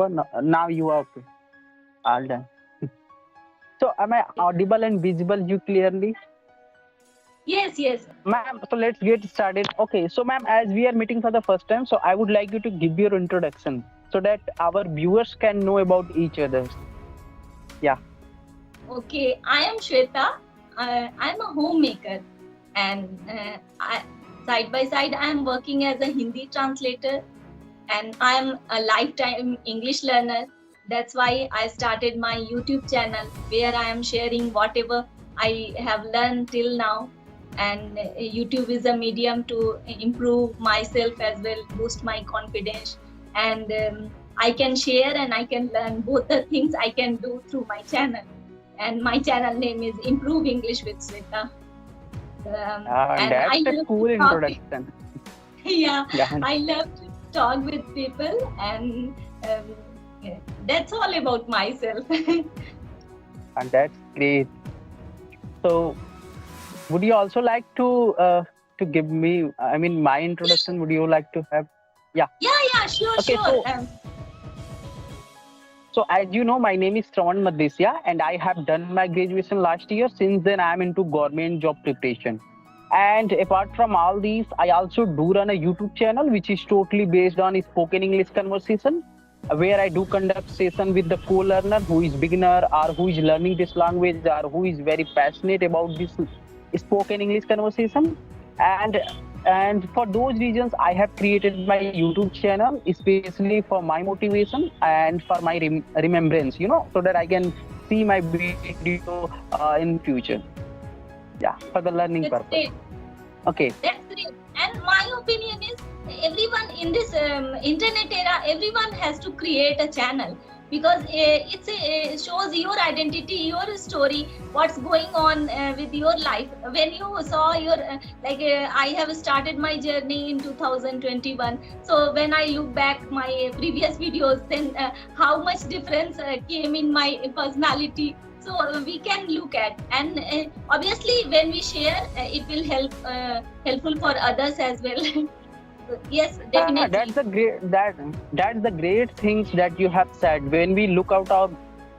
now you are okay. All done. So am I audible and visible you clearly? Yes, yes. Ma'am, so let's get started. Okay, so ma'am, as we are meeting for the first time, so I would like you to give your introduction so that our viewers can know about each other. Yeah. Okay, I am Shweta. I'm a homemaker, and side by side, I am working as a Hindi translator, and I am a lifetime English learner. That's why I started my YouTube channel where I am sharing whatever I have learned till now. And YouTube is a medium to improve myself as well, boost my confidence, and I can share and I can learn both the things I can do through my channel. And my channel name is Improve English with Shweta. And I That's a love to cool talk. introduction. Yeah, Yeah, I love to talk with people, and yeah, that's all about myself. and that's great. So would you also like to give me, I mean, my introduction? Would you like to have? Yeah. Yeah, sure, Okay. sure. So as you know, my name is Shravan and I have done my graduation last year. Since then, I'm into government job preparation. And apart from all these, I also do run a YouTube channel which is totally based on spoken English conversation, where I do conduct session with the co-learner who is beginner or who is learning this language or who is very passionate about this spoken English conversation. And and for those reasons, I have created my YouTube channel especially for my motivation and for my remembrance, so that I can see my video in future. Yeah, for the learning That's purpose. great. Okay. That's great. And my opinion is everyone in this internet era, everyone has to create a channel because it shows your identity, your story, what's going on with your life. When you saw your, I have started my journey in 2021. So when I look back my previous videos, then how much difference came in my personality, so we can look at. And obviously when we share, it will helpful for others as well. So, yes, definitely. That's the great things that you have said. When we look out our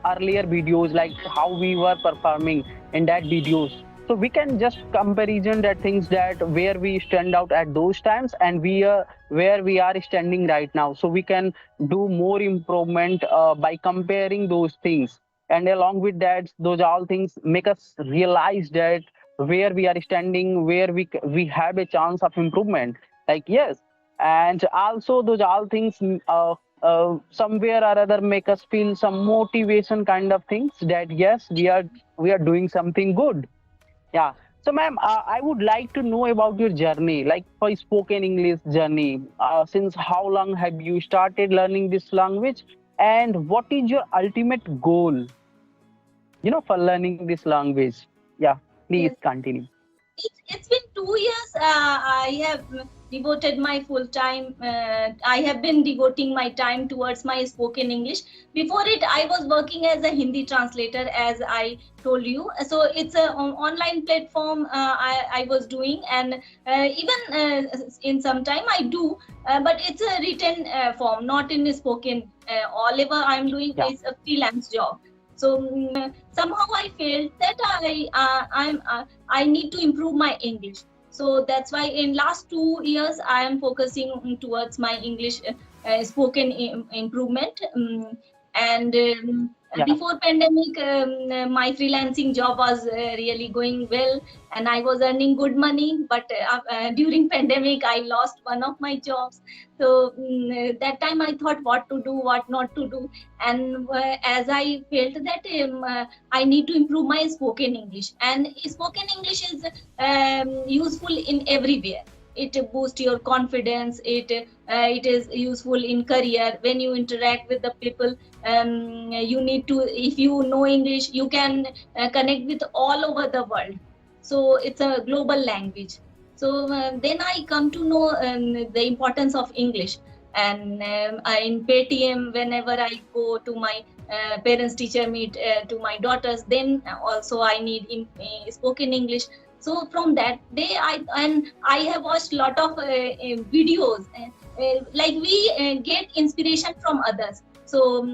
earlier videos, like how we were performing in that videos, so we can just comparison that things that where we stand out at those times and where we are standing right now. So we can do more improvement by comparing those things. And along with that, those all things make us realize that where we are standing, where we have a chance of improvement. Like yes, and also those all things somewhere or other make us feel some motivation kind of things that yes, we are doing something good. Yeah. So ma'am, I would like to know about your journey, like for spoken English journey. Since how long have you started learning this language, and what is your ultimate goal, for learning this language? Yeah, please Yes. continue. It's been 2 years. I have devoted my full time. I have been devoting my time towards my spoken English. Before it, I was working as a Hindi translator, as I told you. So it's an online platform I was doing, and even in some time I do, but it's a written form, not in a spoken. All ever I'm doing Yeah. is a freelance job. So somehow I felt that I need to improve my English. So that's why in last 2 years I am focusing towards my English spoken improvement. And Yeah. before pandemic, my freelancing job was really going well, and I was earning good money. But during pandemic, I lost one of my jobs. So that time I thought what to do, what not to do, and as I felt that I need to improve my spoken English, and spoken English is useful in everywhere. It boosts your confidence. It is useful in career when you interact with the people. You need to, if you know English, you can connect with all over the world. So it's a global language. So then I come to know the importance of English. And in Paytm, whenever I go to my parents teacher meet to my daughters, then also I need spoken English. So from that day, I have watched a lot of videos like we get inspiration from others. So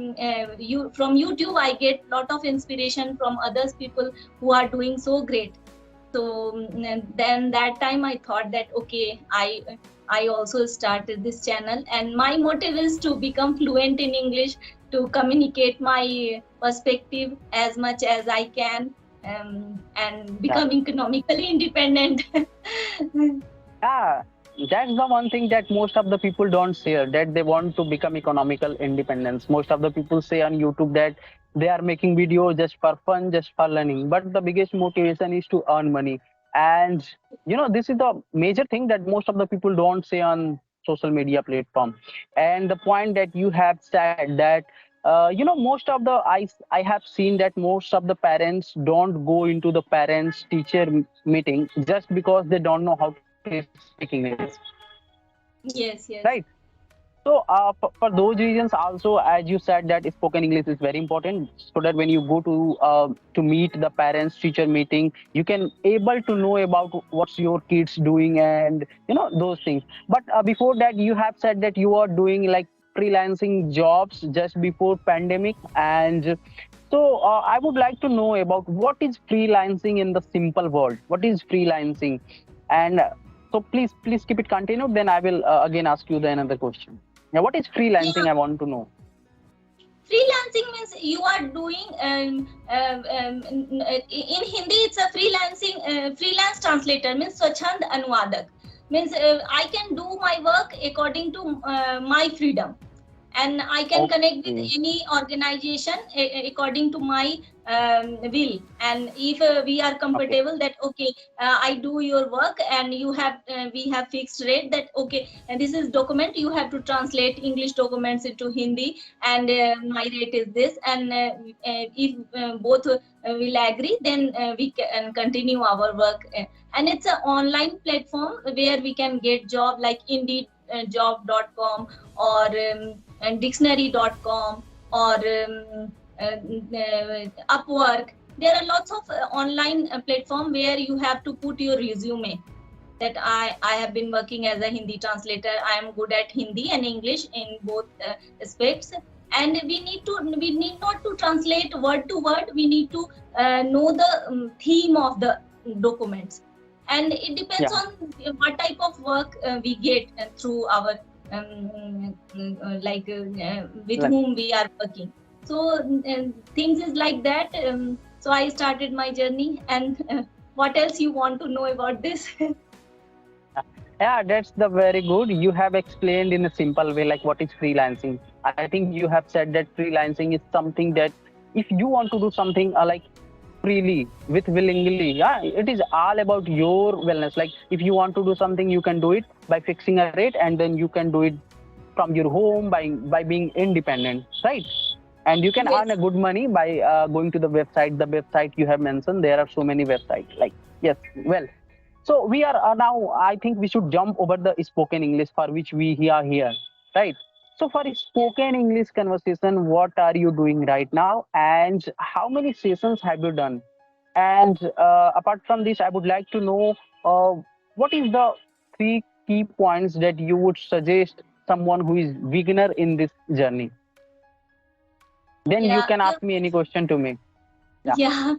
you from YouTube I get lot of inspiration from others people who are doing so great. So then that time I thought that okay, I also started this channel, and my motive is to become fluent in English, to communicate my perspective as much as I can, and Yeah. become economically independent. Yeah, that's the one thing that most of the people don't share, that they want to become economical independence. Most of the people say on YouTube that they are making videos just for fun, just for learning. But the biggest motivation is to earn money. And this is the major thing that most of the people don't say on social media platform. And the point that you have said that most of the I have seen that most of the parents don't go into the parents teacher meeting just because they don't know how to speak English, Yes, right? yes. So for those reasons also, as you said, that spoken English is very important, so that when you go to meet the parents teacher meeting, you can able to know about what's your kids doing, and those things. But before that, you have said that you are doing like freelancing jobs just before pandemic. And so I would like to know about what is freelancing in the simple world. What is freelancing? And so please keep it continued. Then I will again ask you the another question. Yeah, what is Yeah, freelancing? I want to know. freelancing means you are doing in Hindi it's a freelancing, freelance translator means swachhand anuvadak, means I can do my work according to my freedom, and I can connect with Okay. any organization according to my will. And if we are Okay. comfortable that okay, I do your work, and you have we have fixed rate that okay, and this is document you have to translate English documents into Hindi, and my rate is this, and if both will agree, then we can continue our work. And it's an online platform where we can get job like Indeed job.com, or and dictionary.com, or Upwork. There are lots of online platform where you have to put your resume that I have been working as a Hindi translator. I am good at Hindi and English in both aspects. And we need not to translate word to word. We need to know the theme of the documents, and it depends Yeah. on what type of work we get through our with Like, whom we are working. So things is like that. So I started my journey, and what else you want to know about this? yeah, that's the very good. You have explained in a simple way, like what is freelancing. I think you have said that freelancing is something that if you want to do something like freely, with willingly, yeah, it is all about your wellness. Like if you want to do something, you can do it by fixing a rate, and then you can do it from your home by being independent, right? And you can earn Yes. a good money by going to the website you have mentioned. There are so many websites, like, yes, well, so we are now. I think we should jump over the spoken English for which we are here, right? So for Yes. spoken English conversation, what are you doing right now, and how many sessions have you done? And apart from this, I would like to know uh, what is the three key points that you would suggest someone who is beginner in this journey. Then you Yeah. can ask me any question to me. Yeah, Yeah,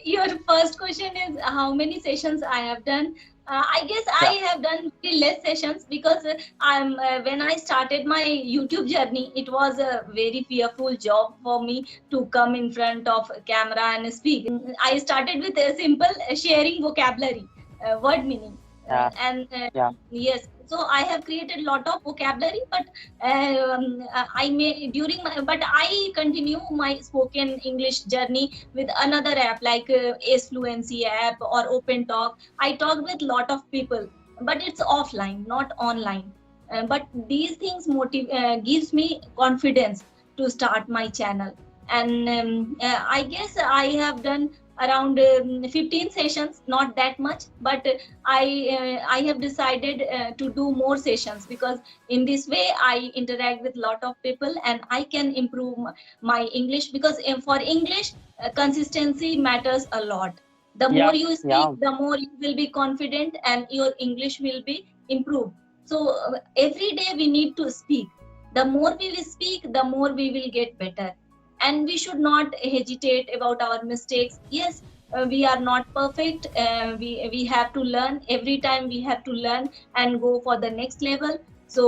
your first question is how many sessions I have done. I guess I yeah, have done very less sessions because I'm when I started my YouTube journey, it was a very fearful job for me to come in front of camera and speak. I started with a simple sharing vocabulary, word meaning, yeah, and yeah, yes. So I have created lot of vocabulary, but I may during my, but I continue my spoken English journey with another app like Ace Fluency app or Open Talk. I talk with lot of people, but it's offline, not online. But these things gives me confidence to start my channel. And I guess I have done around 15 sessions, not that much, but I have decided to do more sessions, because in this way I interact with lot of people and I can improve my English, because for English consistency matters a lot. The more yeah, you speak, yeah. the more you will be confident and your English will be improved. So every day we need to speak. The more we will speak, the more we will get better. And we should not hesitate about our mistakes. Yes, we are not perfect. We have to learn every time. We have to learn and go for the next level. So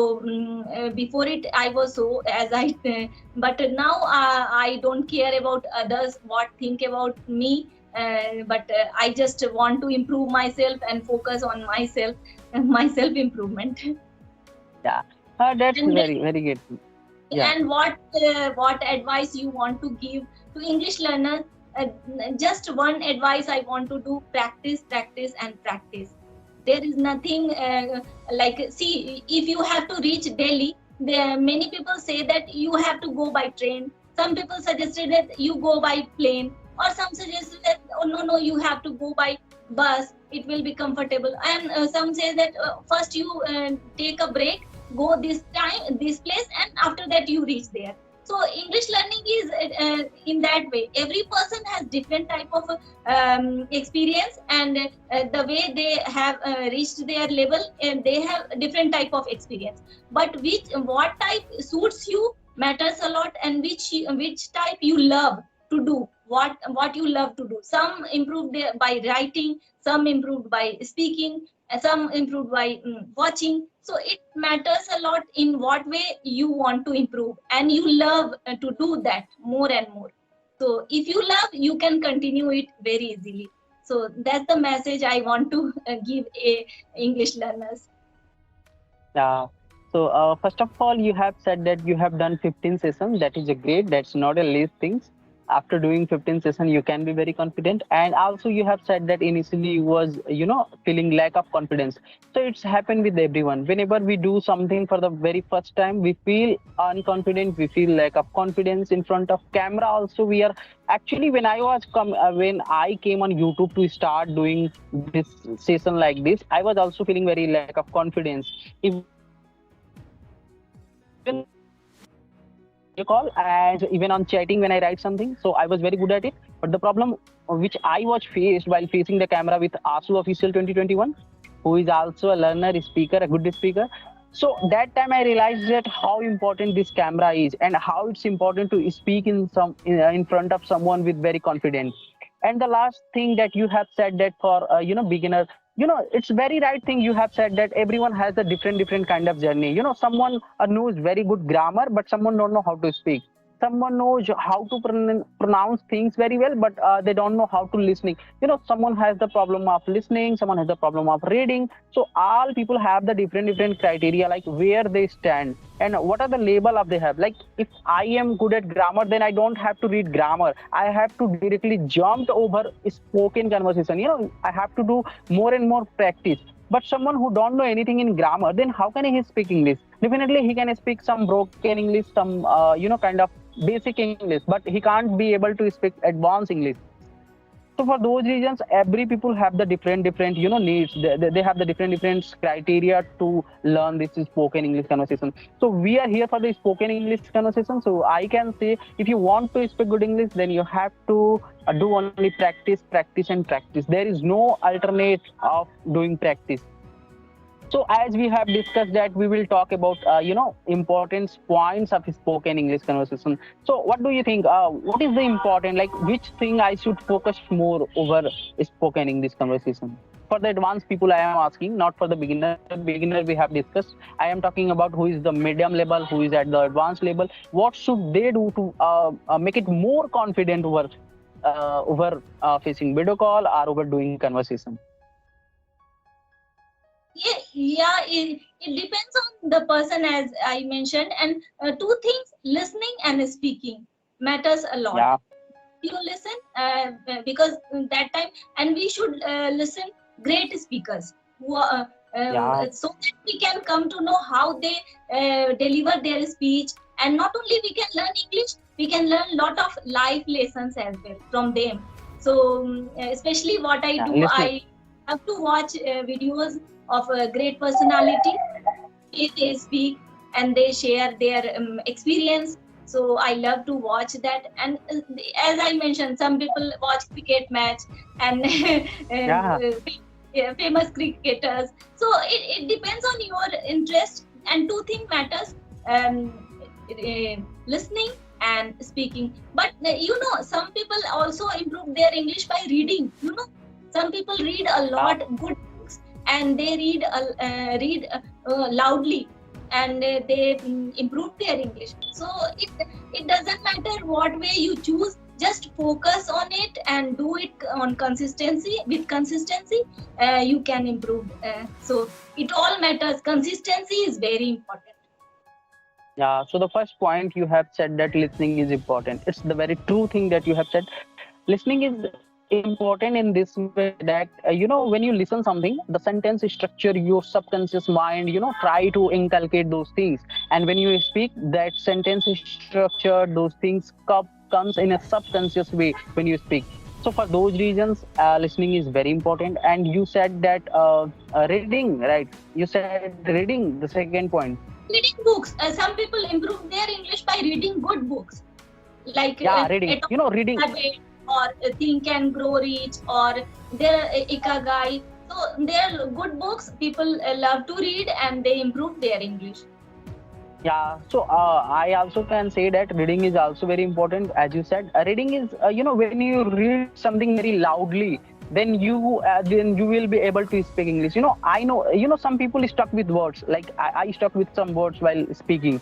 before it I was so as I but now I don't care about others what think about me. But I just want to improve myself and focus on myself my self improvement. Yeah, that's And very very good. Yeah. and what advice you want to give to English learners? uh, just one advice I want to do: practice, practice and practice. There is nothing like, see, if you have to reach Delhi, there many people say that you have to go by train. Some people suggested that you go by plane, or some suggested that, oh no no, you have to go by bus, it will be comfortable. And some say that first you take a break, go this time this place, and after that you reach there. So English learning is in that way. Every person has different type of experience, and the way they have reached their level, and they have different type of experience. But which what type suits you matters a lot, and which type you love to do, what you love to do. Some improved by writing, some improved by speaking, some improved by watching. So it matters a lot in what way you want to improve, and you love to do that more and more. So if you love, you can continue it very easily. So that's the message I want to give a English learners. Yeah. So first of all, you have said that you have done 15 sessions. That is a great. That's not a least things. After doing 15 sessions, you can be very confident. And also, you have said that initially you was, feeling lack of confidence. So it's happened with everyone. Whenever we do something for the very first time, we feel unconfident. We feel lack of confidence in front of camera. Also, we are actually when I came on YouTube to start doing this session like this, I was also feeling very lack of confidence. Even on chatting, when I write something, so I was very good at it. But the problem which I was faced while facing the camera with Asu Official 2021, who is also a learner, speaker, a good speaker. So that time I realized that how important this camera is, and how it's important to speak in in front of someone with very confidence. And the last thing that you have said that for beginner, it's very right thing you have said that everyone has a different kind of journey. Someone knows very good grammar, but someone don't know how to speak. Someone knows how to pronounce things very well, but they don't know how to listening. Someone has the problem of listening, someone has the problem of reading. So all people have the different criteria, like where they stand and what are the label of they have. Like if I am good at grammar, then I don't have to read grammar, I have to directly jump over spoken conversation. I have to do more and more practice. But someone who don't know anything in grammar, then how can he speak English? Definitely he can speak some broken English, some kind of basic English, but he can't be able to speak advanced English. So for those reasons, every people have the different needs. They have the different criteria to learn this spoken English conversation. So we are here for the spoken English conversation. So I can say, if you want to speak good English, then you have to do only practice, practice and practice. There is no alternate of doing practice. So as we have discussed that we will talk about important points of spoken English conversation. So what do you think? What is the important, like which thing I should focus more over spoken English conversation? For the advanced people, I am asking, not for the beginner. Beginner we have discussed. I am talking about who is the medium level, who is at the advanced level. What should they do to make it more confident over facing video call or over doing conversation? Yeah, it depends on the person, as I mentioned. And two things: listening and speaking matters a lot. Yeah, You listen because that time, and we should listen great speakers who are, yeah, so that we can come to know how they deliver their speech. And not only we can learn English, we can learn lot of life lessons as well from them. So especially what I yeah. do, Listening. I have to watch videos of a great personality. They speak and they share their experience. So I love to watch that. And as I mentioned, some people watch cricket match, and Yeah, uh, famous cricketers. So it depends on your interest, and two things matters, listening and speaking. But some people also improve their English by reading. Some people read a Yeah. lot good books, and they read loudly, and they improve their English. So it doesn't matter what way you choose, just focus on it and do it on consistency. With consistency, you can improve. So it all matters. Consistency is very important. Yeah, so the first point you have said that listening is important. It's the very true thing that you have said. Listening is important in this way that when you listen something, the sentence structure your subconscious mind, try to inculcate those things. And when you speak, that sentence is structured, those things comes in a subconscious way when you speak. So for those reasons, listening is very important. And you said that reading, right? You said reading, the second point. Reading books. Some people improve their English by reading good books, like Yeah, reading, Atomic reading. Habit, or Think and Grow Rich, or their Ikagai. So they're good books. People love to read, and they improve their English. Yeah, so I also can say that reading is also very important. As you said, reading is when you read something very loudly, then you will be able to speak English. I know some people is stuck with words. Like I stuck with some words while speaking.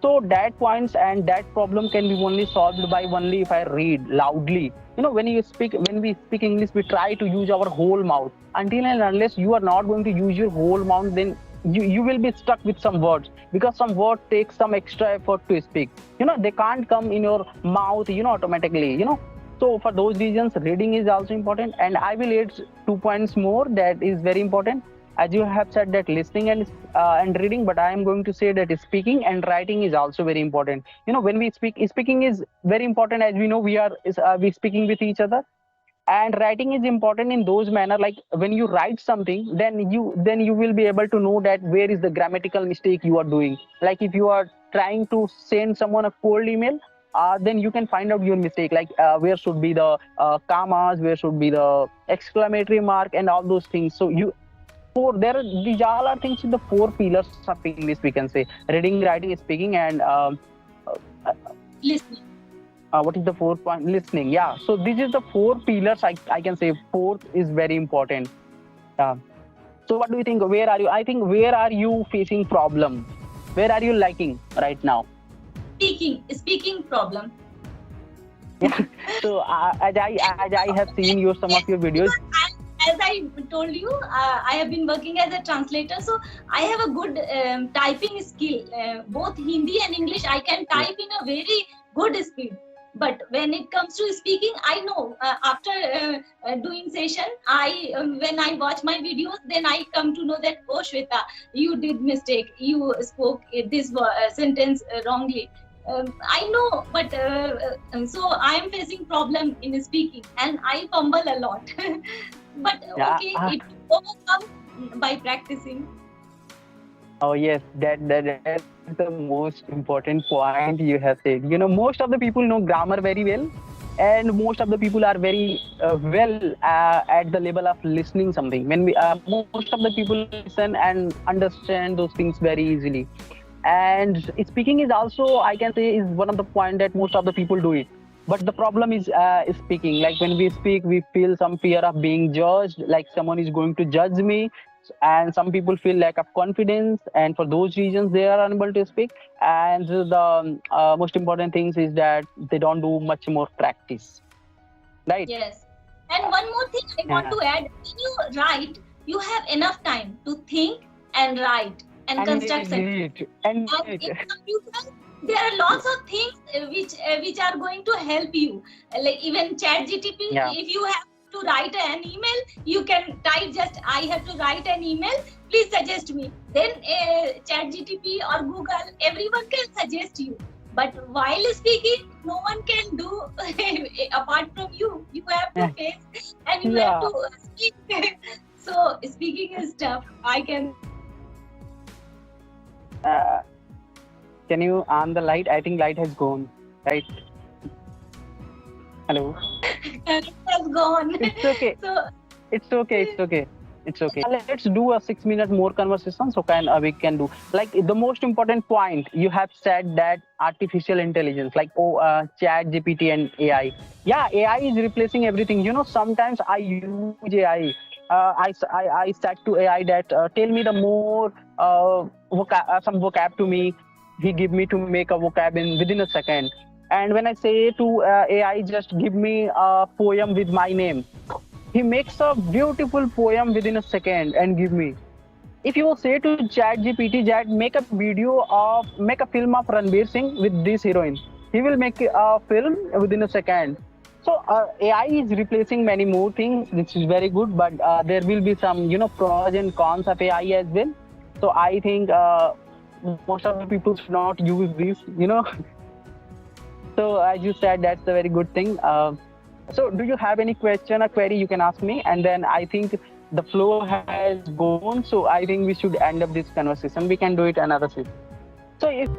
So that points and that problem can be only solved by only if I read loudly. When we speak English, we try to use our whole mouth. Until and unless you are not going to use your whole mouth, then you will be stuck with some words, because some words take some extra effort to speak. They can't come in your mouth, automatically. So for those reasons, reading is also important. And I will add 2 points more that is very important. As you have said that listening and reading, but I am going to say that speaking and writing is also very important. When we speak, speaking is very important. As we know, we speaking with each other. And writing is important in those manner, like when you write something, then you will be able to know that where is the grammatical mistake you are doing. Like if you are trying to send someone a cold email, then you can find out your mistake, like where should be the commas, where should be the exclamatory mark, and all those things. So these all are things in the four pillars of English, we can say: reading, writing, speaking, and uh, Listening. what is the fourth point? Listening. Yeah. So this is the four pillars. I can say fourth is very important. Yeah. So what do you think? Where are you? I think where are you facing problem? Where are you liking right now? Speaking problem. Yeah. So as I have seen your some of Yes, your videos. because as I told you, I have been working as a translator, so I have a good typing skill. Both Hindi and English, I can Yes. type in a very good speed. But when it comes to speaking, I know after doing session, when I watch my videos, then I come to know that, oh Shweta, you did mistake. You spoke this sentence wrongly. I know, but so I am facing problem in speaking, and I fumble a lot. But Yeah. okay, it overcome by practicing. Oh yes, that is the most important point you have said. Most of the people know grammar very well, and most of the people are very well at the level of listening something. Most of the people listen and understand those things very easily. And speaking is also, I can say, is one of the point that most of the people do it. But the problem is speaking. Like when we speak, we feel some fear of being judged, like someone is going to judge me. And some people feel lack of confidence, and for those reasons they are unable to speak. And the most important things is that they don't do much more practice, right? Yes. And one more thing I want Yeah. to add: when you write, you have enough time to think and write and And construct read, sentences. and And read. in computer, there are lots of things which are going to help you. Like even Chat GTP, Yeah. if you have to write an email, you can type just I have to write an email. Please suggest me. Then Chat GTP or Google, everyone can suggest you. But while speaking, no one can do apart from you. You have to face and you have Yeah. to speak. So speaking is tough. I can say. uh, can you on the light? I think light has gone, right? Hello. It has gone. It's okay. So It's okay. It's okay. It's okay. Let's do a 6 minute more conversation. So can we can do like the most important point you have said that artificial intelligence, like Chat GPT and AI. Yeah, AI is replacing everything. Sometimes I use AI. I said to AI that tell me the more some vocab to me. He give me to make a vocab in within a second. And when I say to AI, just give me a poem with my name, he makes a beautiful poem within a second and give me. If you say to Chat GPT, Chat make a video of make a film of Ranveer Singh with this heroine, he will make a film within a second. So AI is replacing many more things, which is very good. But there will be some pros and cons of AI as well. So I think most of the people should not use this. So as you said, that's a very good thing. So do you have any question or query you can ask me? And then I think the flow has gone. So I think we should end up this conversation. We can do it another shift. So if